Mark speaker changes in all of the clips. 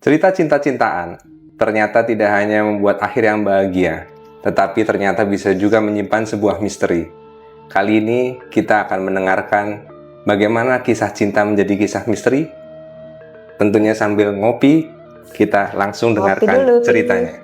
Speaker 1: Cerita cinta-cintaan ternyata tidak hanya membuat akhir yang bahagia, tetapi ternyata bisa juga menyimpan sebuah misteri. Kali ini kita akan mendengarkan bagaimana kisah cinta menjadi kisah misteri. Tentunya sambil ngopi, kita langsung dengarkan ceritanya.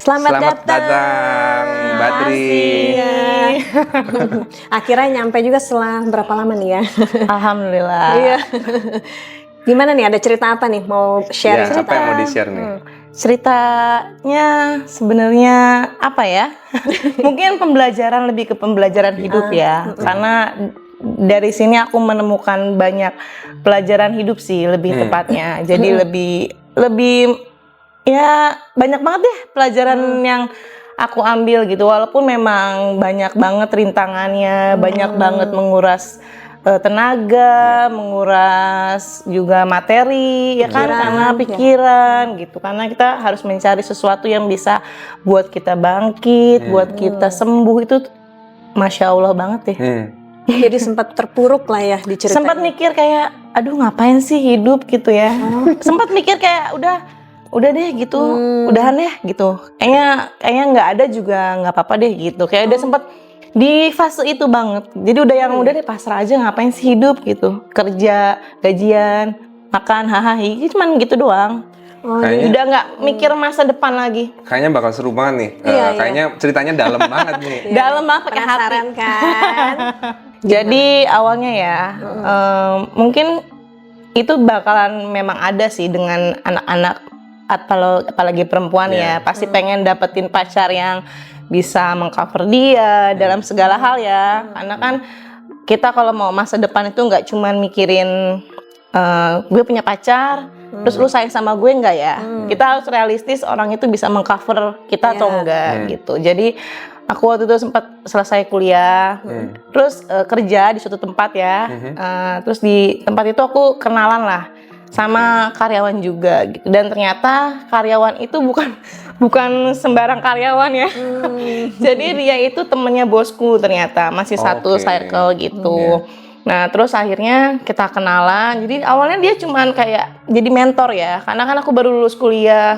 Speaker 2: Selamat datang,
Speaker 1: Badri.
Speaker 2: Akhirnya nyampe juga setelah berapa lama nih ya?
Speaker 3: Alhamdulillah.
Speaker 2: Iya. Gimana nih? Ada cerita apa nih? Mau share
Speaker 1: Ya, apa yang mau di-share nih?
Speaker 3: Ceritanya sebenarnya apa ya? Mungkin pembelajaran, lebih ke pembelajaran hidup ya. Karena dari sini aku menemukan banyak pelajaran hidup sih, lebih tepatnya. Jadi lebih ya banyak banget deh pelajaran yang aku ambil gitu, walaupun memang banyak banget rintangannya, banyak banget menguras tenaga, menguras juga materi ya kan, karena pikiran gitu, karena kita harus mencari sesuatu yang bisa buat kita bangkit, buat kita sembuh. Itu Masya Allah banget deh.
Speaker 2: Jadi sempat terpuruk lah ya diceritain.
Speaker 3: Sempat mikir kayak aduh ngapain sih hidup gitu ya. Sempat mikir kayak udah deh gitu, udahan deh gitu. Kayaknya nggak ada juga nggak apa-apa deh gitu. Kayak udah sempet di fase itu banget. Jadi udah yang udah deh pasrah aja, ngapain sih hidup gitu. Kerja, gajian, makan, hahaha, cuman gitu doang. Udah nggak mikir masa depan lagi.
Speaker 1: Kayaknya bakal seru banget nih. Kayaknya ceritanya dalam banget nih.
Speaker 3: Dalam banget pakai hati.
Speaker 2: Penasaran kan?
Speaker 3: Jadi awalnya ya, mungkin itu bakalan memang ada sih dengan anak-anak, apalagi perempuan ya, pasti pengen dapetin pacar yang bisa mengcover dia dalam segala hal ya. Karena kan kita kalau mau masa depan itu nggak cuman mikirin gue punya pacar, terus lu sayang sama gue nggak ya. Kita harus realistis, orang itu bisa mengcover kita atau enggak gitu. Jadi aku waktu itu sempat selesai kuliah, terus kerja di suatu tempat ya. Terus di tempat itu aku kenalan lah sama karyawan juga gitu. Dan ternyata karyawan itu bukan sembarang karyawan ya. Jadi dia itu temennya bosku ternyata, masih satu circle gitu. Nah terus akhirnya kita kenalan. Jadi awalnya dia cuman kayak jadi mentor ya, karena kan aku baru lulus kuliah,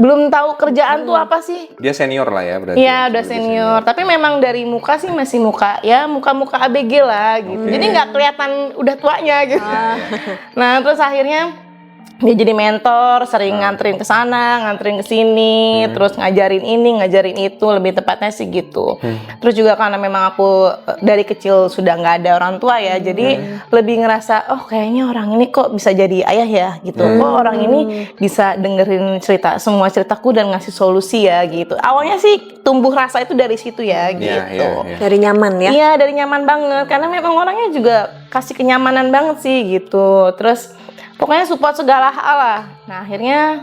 Speaker 3: belum tahu kerjaan tuh apa sih.
Speaker 1: Dia senior lah ya berarti.
Speaker 3: Iya udah senior. Tapi memang dari muka sih masih muka ABG lah gitu. Jadi nggak kelihatan udah tuanya gitu. Nah terus akhirnya dia jadi mentor, sering nganterin ke sana, nganterin ke sini, terus ngajarin ini, ngajarin itu, lebih tepatnya sih gitu. Terus juga karena memang aku dari kecil sudah nggak ada orang tua ya, jadi lebih ngerasa, oh kayaknya orang ini kok bisa jadi ayah ya gitu. Kok orang ini bisa dengerin semua ceritaku dan ngasih solusi ya gitu. Awalnya sih tumbuh rasa itu dari situ ya gitu.
Speaker 2: Dari nyaman ya?
Speaker 3: Iya dari nyaman banget, karena memang orangnya juga kasih kenyamanan banget sih gitu. Terus pokoknya support segala hal lah. Nah akhirnya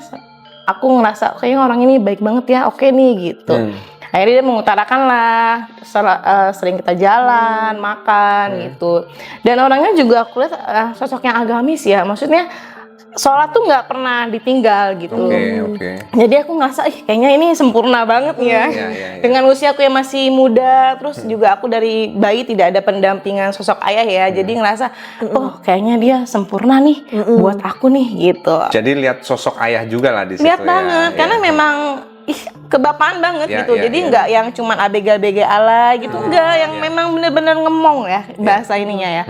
Speaker 3: aku ngerasa kayaknya orang ini baik banget ya, oke nih gitu. Akhirnya dia mengutarakan lah, sering kita jalan, makan gitu. Dan orangnya juga aku lihat sosok yang agamis ya, maksudnya sholat tuh nggak pernah ditinggal gitu. Jadi aku ngerasa kayaknya ini sempurna banget ya. Dengan usia aku yang masih muda, terus juga aku dari bayi tidak ada pendampingan sosok ayah ya. Jadi ngerasa oh kayaknya dia sempurna nih buat aku nih gitu.
Speaker 1: Jadi lihat sosok ayah juga lah di situ.
Speaker 3: Lihat banget karena memang kebapaan banget gitu. Jadi nggak yang cuman ABG ala gitu, enggak, yang memang bener-bener ngemong ya bahasa ininya ya.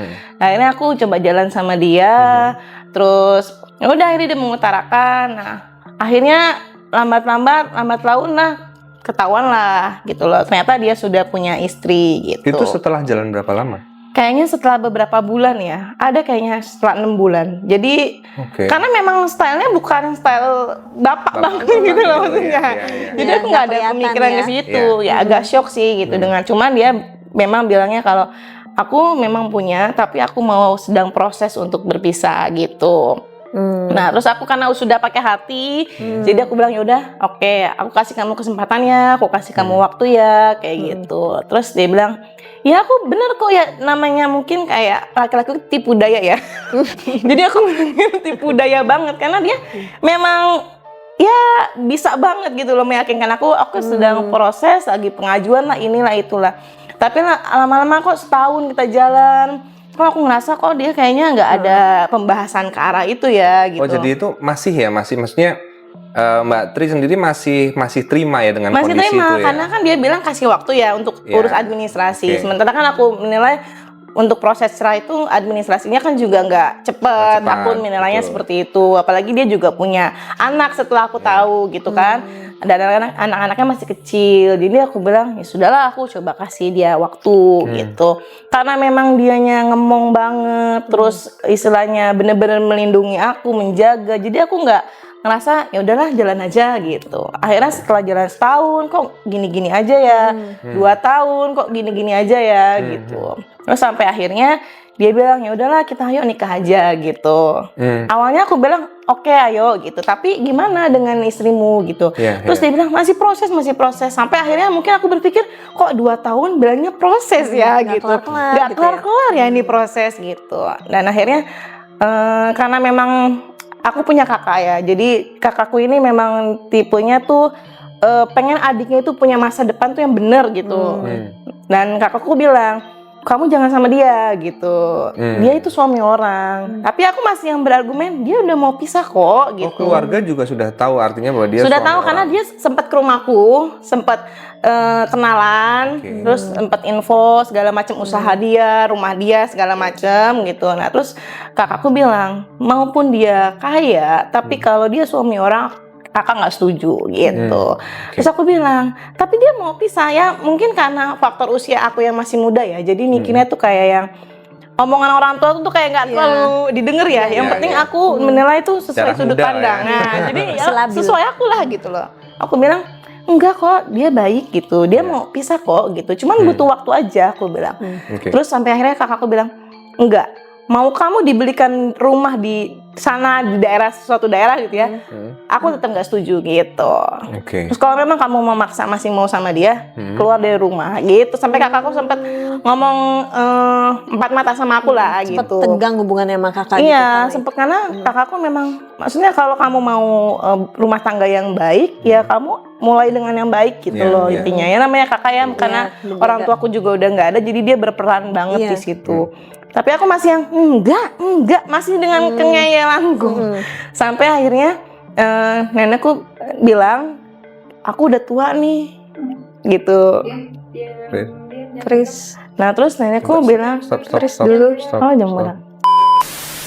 Speaker 3: Akhirnya aku coba jalan sama dia, terus ya udah akhirnya dia mengutarakan. Nah akhirnya lambat laun lah ketahuan lah gitu loh, ternyata dia sudah punya istri gitu.
Speaker 1: Itu setelah jalan berapa lama?
Speaker 3: Kayaknya setelah beberapa bulan ya, ada kayaknya setelah 6 bulan. Jadi karena memang stylenya bukan style bapak banget gitu loh maksudnya. Jadi aku nggak ada pemikiran ke situ, ya agak shock sih gitu dengan, cuman dia memang bilangnya kalau aku memang punya, tapi aku mau sedang proses untuk berpisah gitu. Nah, terus aku karena sudah pakai hati, jadi aku bilang ya udah, oke, aku kasih kamu kesempatannya, aku kasih kamu waktu ya, kayak gitu. Terus dia bilang, ya aku bener kok ya, namanya mungkin kayak laki-laki tipu daya ya. Jadi aku tipu daya banget karena dia memang ya bisa banget gitu loh meyakinkan aku sedang proses lagi pengajuan lah inilah itulah. Tapi lama-lama kok setahun kita jalan, kok aku ngerasa kok dia kayaknya nggak ada pembahasan ke arah itu ya gitu.
Speaker 1: Oh jadi itu masih maksudnya Mbak Tri sendiri masih terima ya dengan
Speaker 3: Masih
Speaker 1: kondisi
Speaker 3: terima
Speaker 1: itu ya?
Speaker 3: karena kan dia bilang kasih waktu ya untuk urus administrasi. Sementara kan aku menilai untuk proses cerai itu administrasinya kan juga nggak cepet. Aku menilainya seperti itu. Apalagi dia juga punya anak setelah aku tahu gitu kan. Dan anak-anaknya masih kecil. Jadi aku bilang ya sudahlah aku coba kasih dia waktu gitu. Karena memang dianya ngemong banget. Terus istilahnya bener-bener melindungi aku, menjaga. Jadi aku nggak ngerasa ya udahlah jalan aja gitu. Akhirnya setelah jalan setahun kok gini-gini aja ya, 2 tahun kok gini-gini aja ya gitu. Terus sampai akhirnya dia bilang ya udahlah kita ayo nikah aja gitu. Awalnya aku bilang oke, ayo gitu. Tapi gimana dengan istrimu gitu. Terus dia bilang masih proses. Sampai akhirnya mungkin aku berpikir kok 2 tahun bilangnya proses ya gitu. Gak kelar-kelar ya ini proses gitu. Dan akhirnya karena memang aku punya kakak ya, jadi kakakku ini memang tipenya tuh pengen adiknya itu punya masa depan tuh yang bener gitu. Dan kakakku bilang, kamu jangan sama dia gitu. Dia itu suami orang. Tapi aku masih yang berargumen, dia udah mau pisah kok gitu.
Speaker 1: Oh, keluarga juga sudah tahu artinya bahwa dia
Speaker 3: sudah
Speaker 1: suami
Speaker 3: tahu
Speaker 1: orang.
Speaker 3: karena dia sempat ke rumahku, sempat kenalan, terus sempat info segala macam usaha dia, rumah dia segala macam gitu. Nah, terus kakakku bilang, maupun dia kaya, tapi kalau dia suami orang kakak nggak setuju gitu. Terus aku bilang, tapi dia mau pisah ya, mungkin karena faktor usia aku yang masih muda ya. Jadi mikirnya tuh kayak yang omongan orang tua tuh kayak nggak terlalu didengar ya. Yang penting aku menilai itu sesuai sudut pandang. Nah, jadi ya, sesuai aku lah gitu loh. Aku bilang enggak kok, dia baik gitu. Dia mau pisah kok gitu. Cuman butuh waktu aja aku bilang. Terus sampai akhirnya kakakku bilang, enggak. Mau kamu dibelikan rumah di sana di daerah suatu daerah gitu ya, aku tetap nggak setuju gitu. Terus kalau memang kamu memaksa masih mau sama dia, keluar dari rumah gitu. Sampai kakakku sempat ngomong empat mata sama aku lah gitu.
Speaker 2: Sempet tegang hubungannya sama kakak.
Speaker 3: Iya, sempet karena kakakku memang, maksudnya kalau kamu mau rumah tangga yang baik, ya kamu mulai dengan yang baik gitu loh intinya. Ya namanya kakak ya, karena orang tuaku juga udah nggak ada, jadi dia berperan banget di situ. Tapi aku masih yang enggak, masih dengan kengeyelanku. Sampai akhirnya nenekku bilang, aku udah tua nih, gitu. Terus nenekku bilang, dulu. Oh jangan.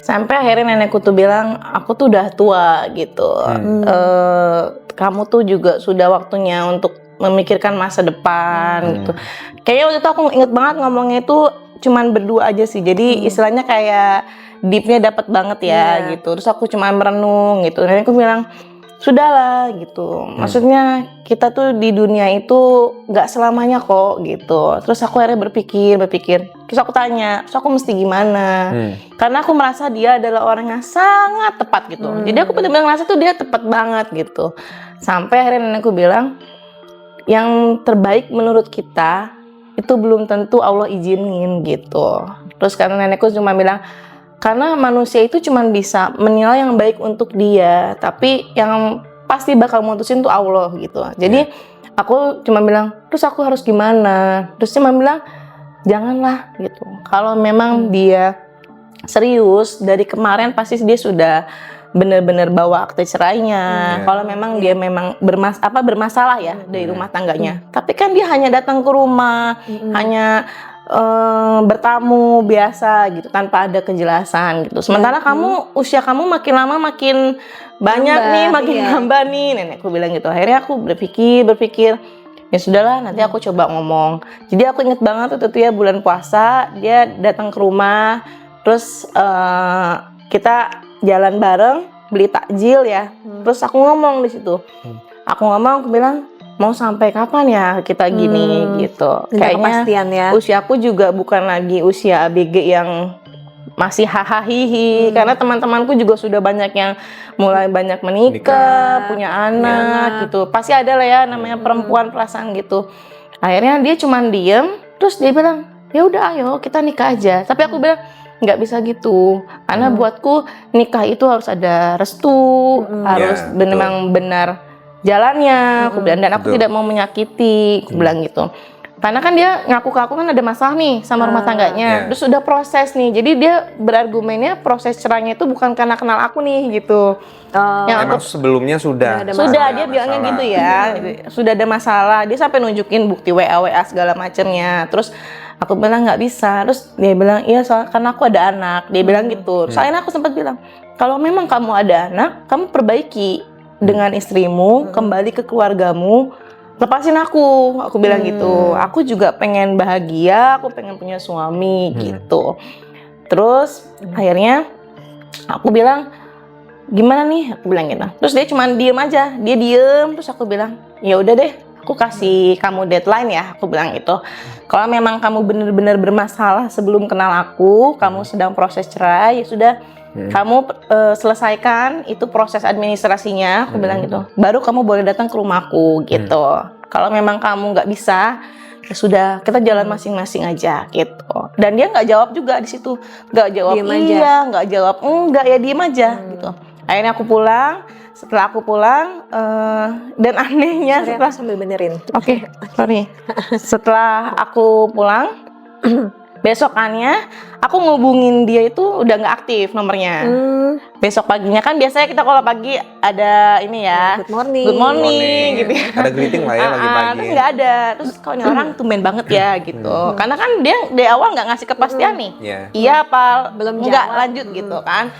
Speaker 3: Sampai akhirnya nenekku tuh bilang, aku tuh udah tua gitu. Kamu tuh juga sudah waktunya untuk memikirkan masa depan gitu. Kayaknya waktu itu aku inget banget ngomongnya itu cuman berdua aja sih. Jadi istilahnya kayak deepnya dapat banget ya gitu. Terus aku cuman merenung gitu. Dan aku bilang, sudahlah gitu. Maksudnya kita tuh di dunia itu nggak selamanya kok gitu. Terus aku akhirnya berpikir. Terus aku tanya, terus aku mesti gimana? Karena aku merasa dia adalah orang yang sangat tepat gitu. Jadi aku benar-benar ngerasa tuh dia tepat banget gitu. Sampai akhirnya nenekku bilang, yang terbaik menurut kita itu belum tentu Allah izinin gitu. Terus karena nenekku cuma bilang, karena manusia itu cuma bisa menilai yang baik untuk dia, tapi yang pasti bakal mutusin tuh Allah gitu. Jadi aku cuma bilang, terus aku harus gimana? Terus cuma bilang, janganlah gitu. Kalau memang dia serius, dari kemarin pasti dia sudah benar-benar bawa akte cerainya. Kalau memang dia memang bermasalah ya dari rumah tangganya. Tapi kan dia hanya datang ke rumah, hanya bertamu biasa gitu tanpa ada kejelasan gitu. Sementara kamu usia kamu makin lama makin banyak nih, makin nambah nih. Nenekku bilang gitu. Akhirnya aku berpikir ya sudahlah, nanti aku coba ngomong. Jadi aku inget banget waktu itu ya bulan puasa dia datang ke rumah, terus kita jalan bareng beli takjil ya. Terus aku ngomong di situ. Aku bilang, mau sampai kapan ya kita gini gitu. Kayaknya usiaku juga bukan lagi usia ABG yang masih hahaha hihi karena teman-temanku juga sudah banyak yang mulai banyak menikah, punya anak gitu. Pasti ada lah ya namanya perempuan perasaan gitu. Akhirnya dia cuman diem, terus dia bilang, "Ya udah ayo kita nikah aja." Tapi aku bilang, "Nggak bisa gitu. Karena buatku nikah itu harus ada restu, harus memang benar jalannya." Aku bilang, dan aku tidak mau menyakiti, aku bilang gitu. Karena kan dia ngaku ke aku kan ada masalah nih sama rumah tangganya. Terus udah proses nih. Jadi dia berargumennya proses cerainya itu bukan karena kenal aku nih gitu. Yang
Speaker 1: Emang sebelumnya sudah
Speaker 3: sudah dia bilangnya gitu ya. Sudah ada masalah. Dia sampai nunjukin bukti WA segala macamnya. Terus aku bilang nggak bisa. Terus dia bilang iya soalnya karena aku ada anak. Dia bilang gitu. Soalnya aku sempat bilang kalau memang kamu ada anak, kamu perbaiki dengan istrimu, kembali ke keluargamu. Lepasin aku bilang gitu. Aku juga pengen bahagia, aku pengen punya suami gitu. Terus akhirnya aku bilang, gimana nih? Aku bilang gitu. Terus dia cuma diem aja, dia diem. Terus aku bilang, ya udah deh, aku kasih kamu deadline ya. Aku bilang gitu. Kalau memang kamu benar-benar bermasalah sebelum kenal aku, kamu sedang proses cerai, ya sudah. Kamu selesaikan itu proses administrasinya, aku bilang gitu. Baru kamu boleh datang ke rumahku gitu. Kalau memang kamu nggak bisa, ya sudah kita jalan masing-masing aja gitu. Dan dia nggak jawab juga di situ, nggak jawab
Speaker 2: Diem
Speaker 3: iya, nggak jawab enggak, ya diem aja gitu. Akhirnya aku pulang. Setelah aku pulang dan anehnya
Speaker 2: Sorry,
Speaker 3: setelah
Speaker 2: aku sambil benerin.
Speaker 3: Oke, sorry. Setelah aku pulang, besokannya aku ngubungin dia itu udah nggak aktif nomornya. Besok paginya kan biasanya kita kalau pagi ada ini ya,
Speaker 2: Good morning.
Speaker 3: good morning gitu ya.
Speaker 1: Ada greeting lah ya pagi-pagi.
Speaker 3: Terus nggak ada. Terus kok ini orang tumben banget ya gitu. Karena kan dia dari awal nggak ngasih kepastian nih. Iya apa
Speaker 2: Belum
Speaker 3: nggak
Speaker 2: jawab.
Speaker 3: lanjut gitu kan.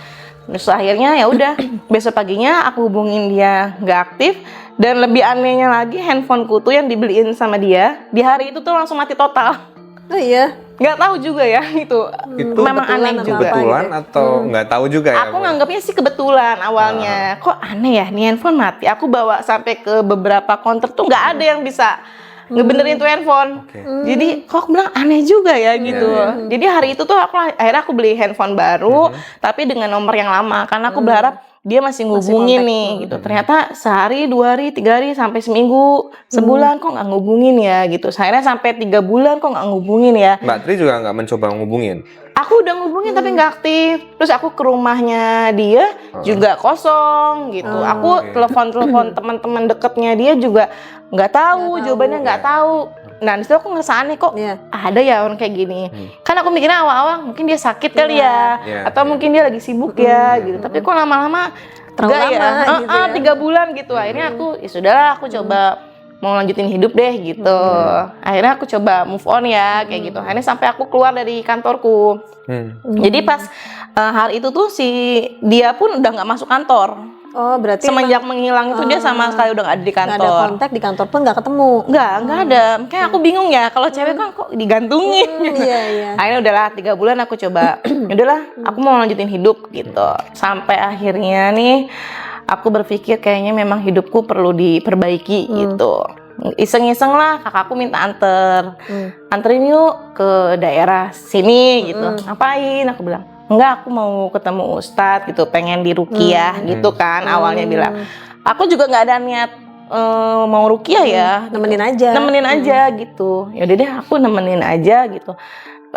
Speaker 3: Terus akhirnya ya udah besok paginya aku hubungin dia nggak aktif. Dan lebih anehnya lagi handphoneku tuh yang dibeliin sama dia di hari itu tuh langsung mati total.
Speaker 2: Oh iya.
Speaker 3: Nggak tahu juga ya itu memang aneh
Speaker 2: kebetulan
Speaker 3: juga.
Speaker 1: Kebetulan atau nggak tahu juga ya?
Speaker 3: Aku nganggapnya sih kebetulan awalnya. Kok aneh ya nih handphone mati. Aku bawa sampai ke beberapa counter tuh nggak ada yang bisa ngebenerin tuh handphone. Jadi kok aku bilang aneh juga ya gitu. Jadi hari itu tuh akhirnya aku beli handphone baru tapi dengan nomor yang lama karena aku berharap dia masih ngubungin nih gitu. Ternyata sehari, 2 hari, 3 hari, sampai seminggu, sebulan kok nggak ngubungin ya gitu. Akhirnya sampai 3 bulan kok nggak ngubungin ya.
Speaker 1: Mbak Tri juga nggak mencoba ngubungin?
Speaker 3: Aku udah ngubungin tapi nggak aktif. Terus aku ke rumahnya dia juga kosong gitu. Aku telepon teman-teman deketnya dia juga nggak tahu, jawabannya nggak tahu. Nah disitu aku ngerasa aneh kok ada ya orang kayak gini. Kan aku mikirnya awal-awal mungkin dia sakit kali ya, atau mungkin dia lagi sibuk ya gitu. Tapi kok lama-lama
Speaker 2: Terlalu
Speaker 3: enggak
Speaker 2: lama gitu ya.
Speaker 3: 3 bulan gitu. Akhirnya aku ya sudahlah aku coba mau lanjutin hidup deh gitu. Akhirnya aku coba move on ya kayak gitu. Akhirnya sampai aku keluar dari kantorku. Jadi pas hal itu tuh dia pun udah nggak masuk kantor.
Speaker 2: Oh berarti
Speaker 3: Semenjak menghilang itu dia sama sekali udah nggak ada di
Speaker 2: nggak ada
Speaker 3: kantor.
Speaker 2: kontak di kantor pun nggak ketemu.
Speaker 3: Nggak ada. Makanya aku bingung ya, kalau cewek kan kok digantungin.
Speaker 2: Iya.
Speaker 3: Akhirnya udahlah 3 bulan aku coba, udahlah aku mau lanjutin hidup gitu. Sampai akhirnya nih aku berpikir kayaknya memang hidupku perlu diperbaiki gitu. Iseng-iseng lah kakakku minta anterin yuk ke daerah sini gitu. Ngapain? Aku bilang enggak, aku mau ketemu ustadz gitu, pengen di ruqyah gitu kan awalnya bilang. Aku juga nggak ada niat mau ruqyah ya,
Speaker 2: Nemenin aja.
Speaker 3: gitu. Ya udah deh aku nemenin aja gitu.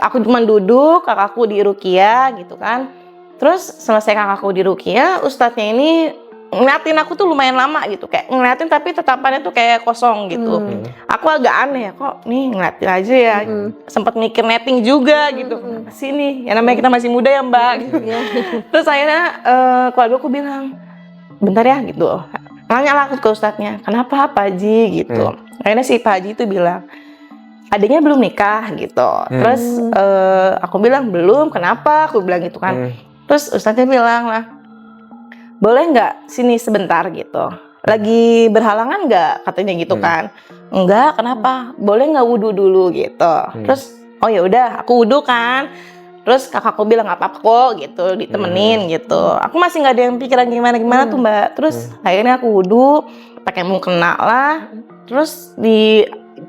Speaker 3: Aku cuma duduk, kakakku di ruqyah gitu kan. Terus selesai kakakku di ruqyah, ustadznya ini ngeliatin aku tuh lumayan lama gitu, kayak ngeliatin tapi tatapannya tuh kayak kosong gitu. Aku agak aneh kok nih ngeliatin aja ya. Sempat mikir netting juga gitu. Apa sih nih? Ya namanya kita masih muda ya Mbak. Gitu. Terus akhirnya keluarga aku bilang, bentar ya gitu. Nanya lah aku ke ustadznya, kenapa Pak Haji gitu. Akhirnya si Pak Haji itu bilang, adiknya belum nikah gitu. Terus aku bilang belum, kenapa? Aku bilang gitu kan. Terus ustadznya bilang lah, boleh nggak sini sebentar gitu, lagi berhalangan nggak katanya gitu kan. Enggak, kenapa? Boleh nggak wudhu dulu gitu. Terus oh ya udah aku wudhu kan. Terus kakakku bilang nggak apa-apa kok gitu, ditemenin gitu. Aku masih nggak ada yang pikiran gimana tuh Mbak. Terus akhirnya aku wudhu pakai mukena lah. Terus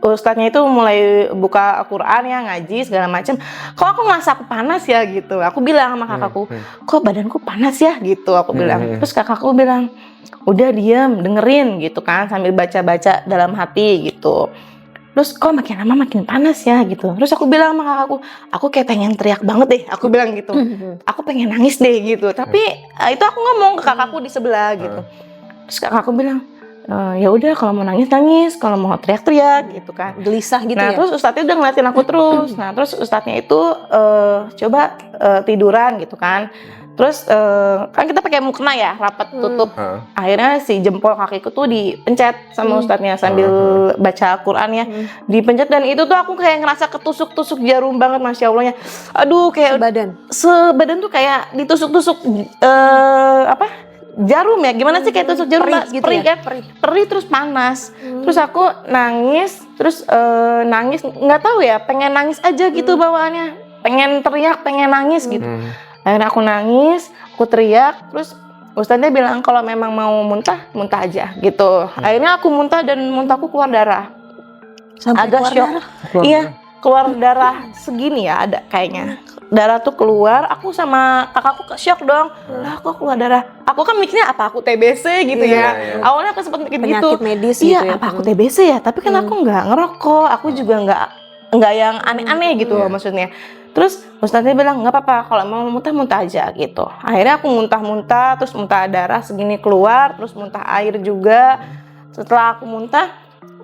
Speaker 3: ustadznya itu mulai buka Al-Quran ya, ngaji segala macam. Kok aku ngerasa aku panas ya gitu. Aku bilang sama kakakku, kok badanku panas ya gitu. Aku bilang. Terus kakakku bilang, udah diam, dengerin gitu kan, sambil baca-baca dalam hati gitu. Terus kok makin lama makin panas ya gitu. Terus aku bilang sama kakakku, aku kayak pengen teriak banget deh. Aku bilang gitu. Aku pengen nangis deh gitu. Tapi itu aku ngomong ke kakakku di sebelah gitu. Terus kakakku bilang, ya udah kalau mau nangis nangis, kalau mau teriak-teriak gitu kan.
Speaker 2: Gelisah gitu
Speaker 3: Nah
Speaker 2: ya.
Speaker 3: terus ustadznya udah ngeliatin aku terus. Nah terus ustadznya itu coba tiduran gitu kan. Terus kan kita pakai mukena ya, rapat tutup. Akhirnya si jempol kakiku tuh dipencet sama ustadznya sambil baca Quran ya. Dipencet dan itu tuh aku kayak ngerasa ketusuk-tusuk jarum banget, Masya Allahnya. Aduh kayak sebadan tuh kayak ditusuk-tusuk jarum ya. Gimana sih kayak tusuk jarum? Perih ya? Perih terus panas. Terus aku nangis, terus nangis nggak tahu ya, pengen nangis aja gitu bawaannya. Pengen teriak, pengen nangis gitu. Akhirnya aku nangis, aku teriak, terus ustadznya bilang kalau memang mau muntah, muntah aja gitu. Akhirnya aku muntah dan muntahku keluar darah.
Speaker 2: Sampai
Speaker 3: agak
Speaker 2: keluar
Speaker 3: syok.
Speaker 2: darah?
Speaker 3: Iya, keluar darah segini ya ada kayaknya. Darah tuh keluar, aku sama kakakku syok dong. Lah kok keluar darah? Aku kan mikirnya apa aku TBC gitu ya. Awalnya aku sempat mikir gitu.
Speaker 2: Penyakit medis
Speaker 3: iya,
Speaker 2: gitu ya.
Speaker 3: apa aku TBC ya? Tapi kan aku nggak ngerokok, aku juga nggak yang aneh-aneh gitu loh maksudnya. Terus ustadznya bilang nggak apa-apa, kalau mau muntah-muntah aja gitu. Akhirnya aku muntah-muntah, terus muntah darah segini keluar, terus muntah air juga. Setelah aku muntah,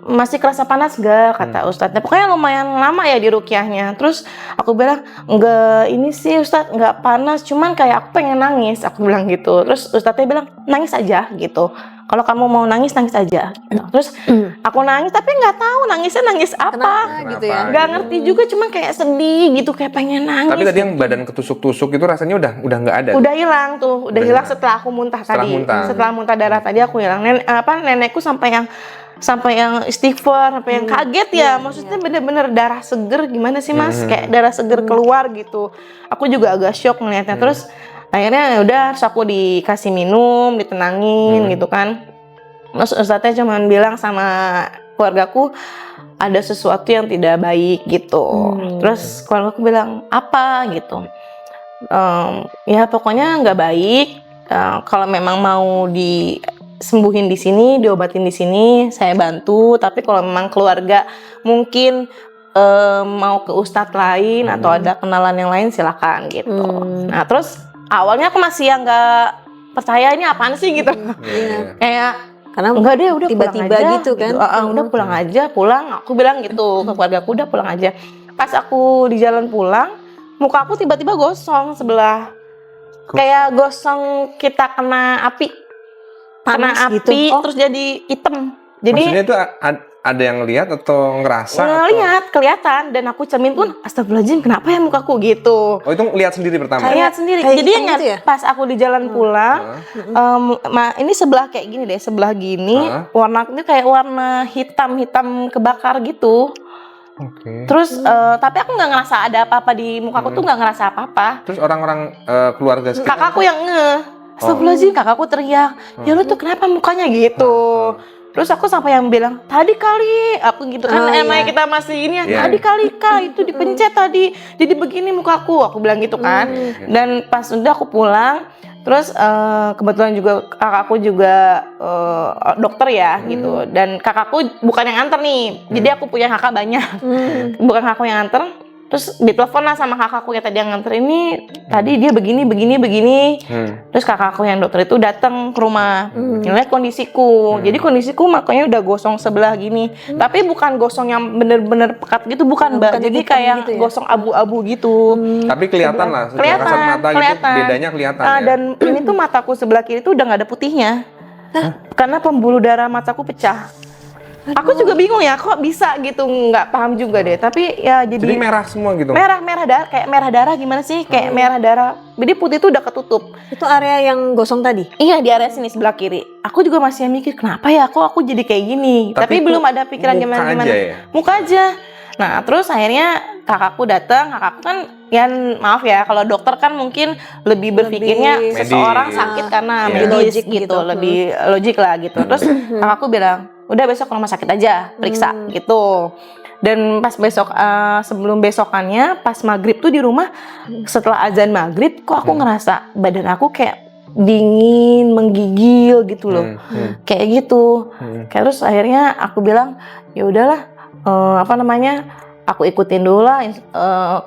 Speaker 3: masih kerasa panas gak? Kata ustadznya. Pokoknya lumayan lama ya di rukyahnya. Terus aku bilang, enggak ini sih ustadz, nggak panas, cuman kayak aku pengen nangis. Aku bilang gitu. Terus ustadznya bilang, nangis aja gitu. Kalau kamu mau nangis, nangis aja. Gitu. Terus aku nangis, tapi nggak tahu nangisnya nangis apa.
Speaker 2: Kenapa gitu ya?
Speaker 3: Nggak ngerti juga, cuma kayak sedih gitu, kayak pengen nangis.
Speaker 1: Tapi tadi yang badan ketusuk-tusuk itu rasanya udah nggak ada.
Speaker 3: Udah hilang tuh, udah hilang setelah aku muntah tadi. Setelah muntah darah tadi aku hilang. Nenekku sampai yang istighfar, sampai yang kaget ya. Maksudnya bener-bener darah seger gimana sih mas? Kayak darah seger keluar gitu. Aku juga agak shock ngeliatnya. Terus akhirnya udah, terus aku dikasih minum, ditenangin gitu kan. Terus ustadznya cuma bilang sama keluargaku ada sesuatu yang tidak baik gitu. Terus keluargaku bilang apa gitu. Ya pokoknya nggak baik. Kalau memang mau disembuhin di sini, diobatin di sini, saya bantu. Tapi kalau memang keluarga mungkin mau ke ustadz lain atau ada kenalan yang lain, silakan gitu. Nah terus awalnya aku masih yang nggak percaya ini apaan sih gitu. Kayak
Speaker 2: Karena
Speaker 3: enggak deh, udah
Speaker 2: tiba-tiba
Speaker 3: pulang aja
Speaker 2: gitu kan.
Speaker 3: udah pulang aja, aku bilang gitu ke keluarga aku, udah pulang aja. Pas aku di jalan pulang, muka aku tiba-tiba gosong sebelah. Kayak gosong kita kena api.
Speaker 2: Panas
Speaker 3: kena
Speaker 2: gitu.
Speaker 3: api terus jadi hitam. Jadi
Speaker 1: Maksudnya itu ada yang lihat atau ngerasa?
Speaker 3: ngeliat, kelihatan, dan aku cermin pun, astagfirullahaladzim, kenapa ya mukaku gitu.
Speaker 1: Oh itu lihat sendiri pertama?
Speaker 3: Lihat sendiri.
Speaker 2: kayak
Speaker 3: Jadi
Speaker 2: hitam
Speaker 3: ingat
Speaker 2: gitu ya?
Speaker 3: pas aku di jalan pulang, ini sebelah kayak gini deh, sebelah gini, warnanya kayak warna hitam kebakar gitu.
Speaker 1: Oke.
Speaker 3: Terus tapi aku nggak ngerasa ada apa-apa di mukaku tuh, nggak ngerasa apa-apa.
Speaker 1: Terus orang-orang keluarga sekitar?
Speaker 3: Kakakku yang astagfirullahaladzim, kakakku teriak, ya lu tuh kenapa mukanya gitu. Terus aku sampai yang bilang, tadi kali, aku gitu kan, emangnya kita masih ini ya, tadi kali kak, itu dipencet tadi, jadi begini mukaku, aku bilang gitu kan. Dan pas udah aku pulang, terus kebetulan juga kakakku juga dokter ya gitu, dan kakakku bukan yang nganter nih, jadi aku punya kakak banyak, bukan kakakku yang nganter. Terus ditelepon lah sama kakakku yang tadi yang nganter ini, tadi dia begini. Terus kakakku yang dokter itu datang ke rumah, ngeliat kondisiku. Jadi kondisiku makanya udah gosong sebelah gini. Tapi bukan gosong yang bener-bener pekat gitu, bukan mbak. Jadi kayak
Speaker 2: gitu ya?
Speaker 3: gosong abu-abu gitu.
Speaker 1: Tapi kelihatan lah, secara kasat mata gitu, bedanya kelihatan ya.
Speaker 3: Dan ini tuh mataku sebelah kiri tuh udah nggak ada putihnya, karena pembuluh darah mataku pecah. Aku juga bingung ya, kok bisa gitu, nggak paham juga deh. Tapi ya jadi
Speaker 1: merah semua gitu?
Speaker 3: Merah darah, kayak merah darah gimana sih? Kayak merah darah, jadi putih tuh udah ketutup.
Speaker 2: Itu area yang gosong tadi?
Speaker 3: Iya, di area sini sebelah kiri. Aku juga masih mikir, kenapa ya kok aku jadi kayak gini? Tapi belum ada pikiran gimana.
Speaker 1: Ya?
Speaker 3: Muka aja. Nah terus akhirnya kakakku datang, kakakku kan ya maaf ya, kalau dokter kan mungkin lebih berpikirnya seseorang sakit karena medis gitu, lebih logik lah gitu. Terus kakakku bilang, udah besok ke rumah sakit aja periksa gitu. Dan pas besok sebelum besokannya pas maghrib tuh di rumah setelah azan maghrib kok aku ngerasa badan aku kayak dingin, menggigil gitu loh, kayak gitu. Terus akhirnya aku bilang ya udahlah, aku ikutin dulu lah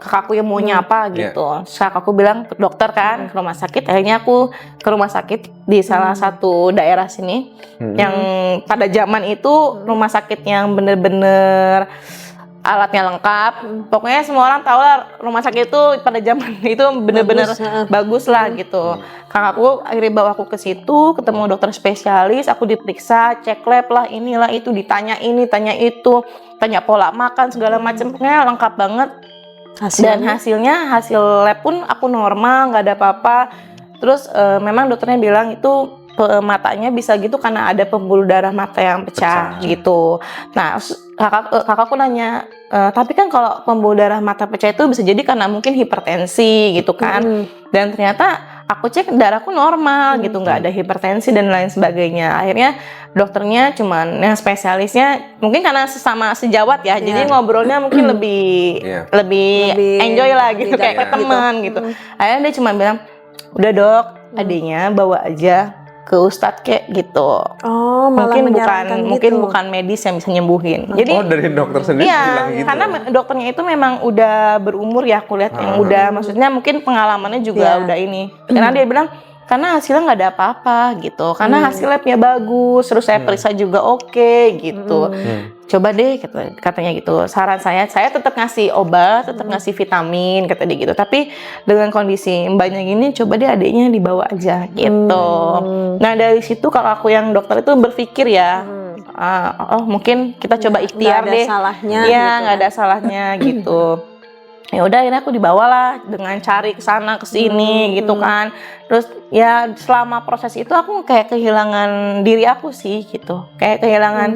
Speaker 3: kakakku yang maunya apa gitu. Terus kakakku bilang ke dokter kan, ke rumah sakit. Akhirnya aku ke rumah sakit di salah satu daerah sini yang pada zaman itu rumah sakit yang bener-bener alatnya lengkap. Pokoknya semua orang tahu lah rumah sakit itu pada zaman itu bener-bener bagus lah gitu. Kakakku akhirnya bawa aku ke situ, ketemu dokter spesialis, aku diperiksa, cek lab lah, inilah itu, ditanya ini, tanya itu, tanya pola makan segala macam, pokoknya lengkap banget. Dan hasil lab pun aku normal, nggak ada apa-apa. Terus memang dokternya bilang itu matanya bisa gitu karena ada pembuluh darah mata yang pecah gitu. Nah, kakakku nanya, tapi kan kalau pembuluh darah mata pecah itu bisa jadi karena mungkin hipertensi gitu kan. Dan ternyata aku cek darahku normal gitu, nggak ada hipertensi dan lain sebagainya. Akhirnya dokternya cuman yang spesialisnya mungkin karena sesama sejawat ya, jadi ngobrolnya mungkin lebih enjoy lah gitu, kayak teman gitu. Akhirnya dia cuma bilang, udah dok, adiknya bawa aja ke ustadz kayak gitu.
Speaker 2: Oh, malah
Speaker 3: mungkin bukan medis yang bisa nyembuhin. Jadi
Speaker 1: dari dokter sendiri bilang gitu.
Speaker 3: Karena dokternya itu memang udah berumur ya, aku lihat yang udah, maksudnya mungkin pengalamannya juga udah ini. Karena dia bilang karena hasilnya nggak ada apa-apa gitu. Karena hasil labnya bagus, terus saya periksa juga oke gitu. Coba deh katanya gitu. Saran saya tetap ngasih obat, tetap ngasih vitamin kata dia gitu. Tapi dengan kondisi mbaknya gini, coba deh adiknya dibawa aja gitu. Nah dari situ kakakku yang dokter itu berpikir ya, mungkin kita coba ikhtiar deh. Nggak ada salahnya gitu. Ya udah akhirnya aku dibawa lah dengan cari kesana kesini gitu kan. Terus ya selama proses itu aku kayak kehilangan diri aku sih gitu. Kayak kehilangan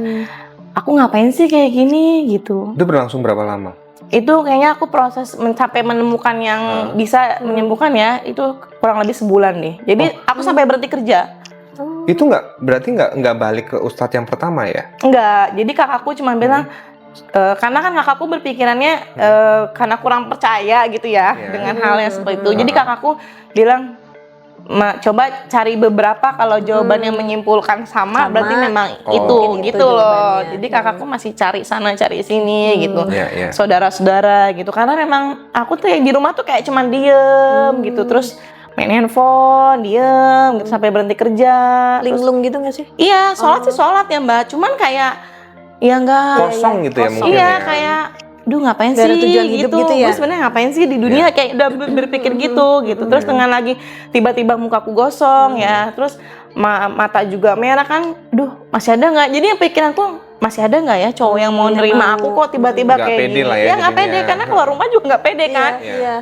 Speaker 3: aku ngapain sih kayak gini gitu.
Speaker 1: Itu berlangsung berapa lama?
Speaker 3: Itu kayaknya aku proses sampai menemukan yang bisa menyembuhkan ya, itu kurang lebih sebulan deh. Jadi aku sampai berhenti kerja.
Speaker 1: Itu berarti nggak balik ke ustadz yang pertama ya?
Speaker 3: Enggak, jadi kakakku cuma bilang karena kan kakakku berpikirannya karena kurang percaya gitu ya dengan hal yang seperti itu. Jadi kakakku bilang, coba cari beberapa, kalau jawabannya menyimpulkan sama berarti memang itu gitu loh. Jadi kakakku masih cari sana cari sini gitu. Saudara-saudara gitu. Karena memang aku tuh yang di rumah tuh kayak cuman diem gitu, terus main handphone, diem gitu sampai berhenti kerja.
Speaker 2: Linglung gitu nggak sih?
Speaker 3: Iya, sholat sih sholat ya Mbak. Cuman kayak ya enggak
Speaker 1: kosong gitu ya mungkin.
Speaker 3: Iya, kayak duh ngapain sih
Speaker 2: tujuan hidup gitu ya.
Speaker 3: Gue sebenarnya ngapain sih di dunia, kayak udah berpikir gitu. Terus dengan lagi tiba-tiba mukaku gosong ya, terus mata juga merah kan. Duh, masih ada nggak? Jadi pikiranku masih ada nggak ya cowok yang mau nerima aku kok tiba-tiba kayak gini. Ya nggak pede, karena keluar rumah juga nggak pede kan.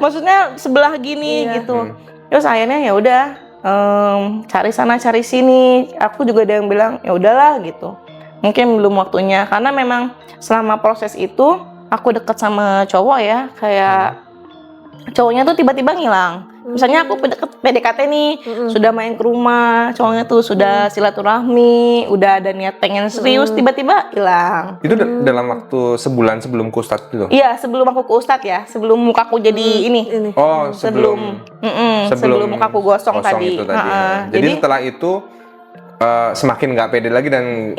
Speaker 3: Maksudnya sebelah gini gitu. Terus akhirnya ya udah cari sana cari sini. Aku juga ada yang bilang ya udahlah gitu. Mungkin belum waktunya, karena memang selama proses itu aku deket sama cowok ya, kayak cowoknya tuh tiba-tiba ngilang. Misalnya aku PDKT nih, sudah main ke rumah, cowoknya tuh sudah silaturahmi, udah ada niat pengen serius, tiba-tiba hilang.
Speaker 1: Itu dalam waktu sebulan sebelum ke ustadz itu?
Speaker 3: Iya, sebelum aku ke ustadz ya, sebelum mukaku jadi ini.
Speaker 1: Oh, sebelum
Speaker 3: mukaku gosong tadi.
Speaker 1: Itu tadi. Jadi setelah itu semakin nggak pede lagi dan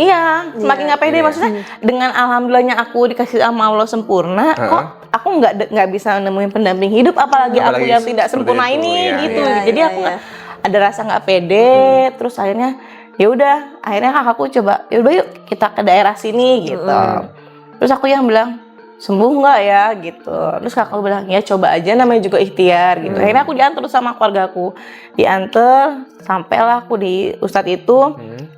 Speaker 3: semakin nggak pede. Maksudnya dengan alhamdulillahnya aku dikasih sama Allah sempurna, kok aku nggak bisa nemuin pendamping hidup, apalagi aku yang tidak sempurna ini gitu. Jadi aku ada rasa nggak pede. Terus akhirnya ya udah, akhirnya kakakku coba ya udah yuk kita ke daerah sini gitu. Terus aku yang bilang sembuh nggak ya gitu. Terus kakakku bilang ya coba aja, namanya juga ikhtiar gitu. Akhirnya aku diantar sama keluargaku, diantar sampailah aku di ustadz itu.